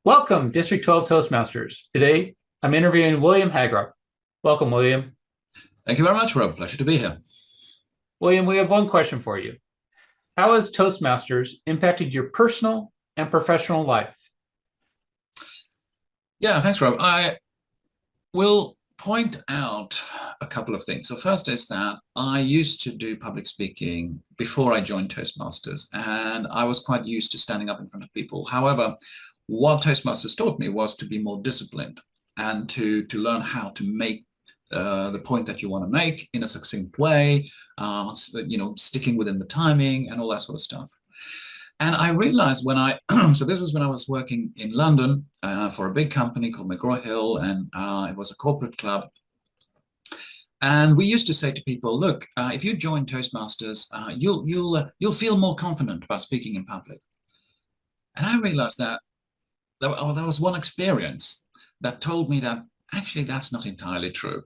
Welcome, District 12 Toastmasters. Today, I'm interviewing William Hagerup. Welcome, William. Thank you very much, Rob. Pleasure to be here. William, we have one question for you. How has Toastmasters impacted your personal and professional life? Yeah, thanks, Rob. I will point out a couple of things. So first is that I used to do public speaking before I joined Toastmasters, and I was quite used to standing up in front of people. However, what Toastmasters taught me was to be more disciplined and to learn how to make the point that you want to make in a succinct way, sticking within the timing and all that sort of stuff. And I realized when so this was when I was working in London for a big company called McGraw-Hill, and it was a corporate club. And we used to say to people, look, if you join Toastmasters, you'll feel more confident about speaking in public. And I realized that there was one experience that told me that actually that's not entirely true.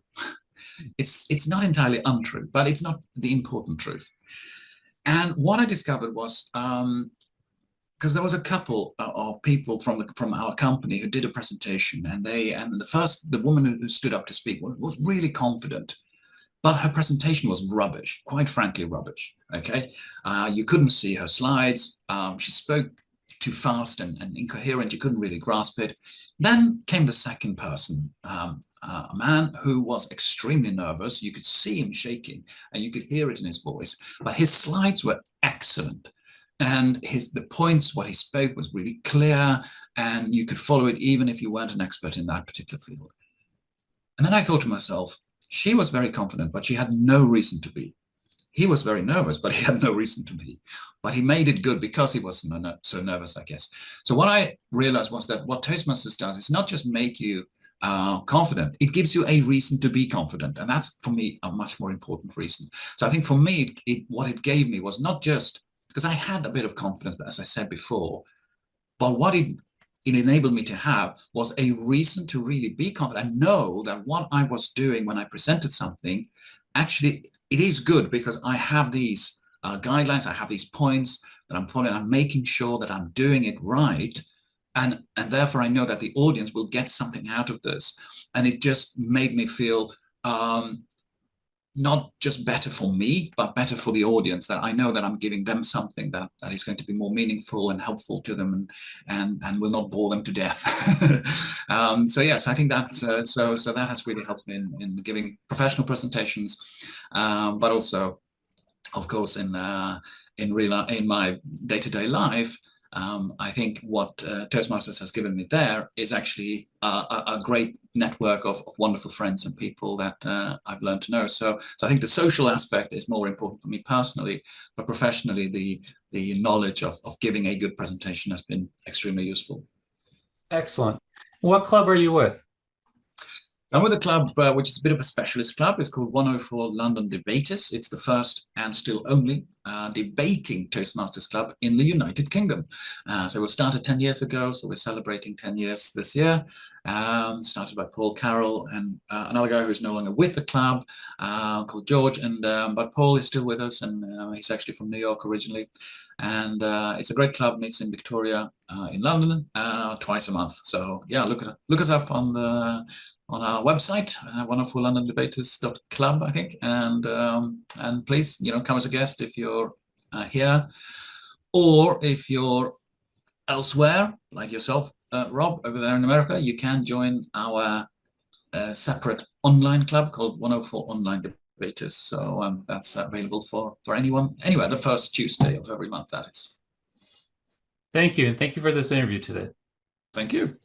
It's not entirely untrue, but it's not the important truth. And what I discovered was, because there was a couple of people from our company who did a presentation, and the woman who stood up to speak was really confident, but her presentation was rubbish, quite frankly rubbish. Okay, you couldn't see her slides. She spoke too fast and incoherent. You couldn't really grasp it. Then came the second person, a man who was extremely nervous. You could see him shaking and you could hear it in his voice, but his slides were excellent. And the points, what he spoke was really clear, and you could follow it even if you weren't an expert in that particular field. And then I thought to myself, she was very confident, but she had no reason to be. He was very nervous, but he had no reason to be. But he made it good because he was so nervous, I guess. So what I realized was that what Toastmasters does is not just make you confident, it gives you a reason to be confident. And that's, for me, a much more important reason. So I think for me, what it gave me was not just, because I had a bit of confidence, as I said before, but what it enabled me to have was a reason to really be confident and know that what I was doing when I presented something, actually, it is good because I have these guidelines, I have these points that I'm following, I'm making sure that I'm doing it right. And therefore I know that the audience will get something out of this. And it just made me feel not just better for me, but better for the audience, that I know that I'm giving them something that is going to be more meaningful and helpful to them, and will not bore them to death. So yes, I think that's so that has really helped me in giving professional presentations, but also, of course, in my day-to-day life. I think what Toastmasters has given me there is actually a great network of wonderful friends and people that I've learned to know. So I think the social aspect is more important for me personally, but professionally, the knowledge of giving a good presentation has been extremely useful. Excellent. What club are you with? I'm with a club which is a bit of a specialist club. It's called 104 London Debaters. It's the first and still only debating Toastmasters club in the United Kingdom. So we started 10 years ago, so we're celebrating 10 years this year. Started by Paul Carroll and another guy who's no longer with the club called George. But Paul is still with us, and he's actually from New York originally. And it's a great club, meets in Victoria in London twice a month. So yeah, look us up on our website, 104londondebaters.club, I think, and please, come as a guest if you're here, or if you're elsewhere, like yourself, Rob, over there in America. You can join our separate online club called 104 Online Debaters. So that's available for anyone, anywhere, the first Tuesday of every month, that is. Thank you, and thank you for this interview today. Thank you.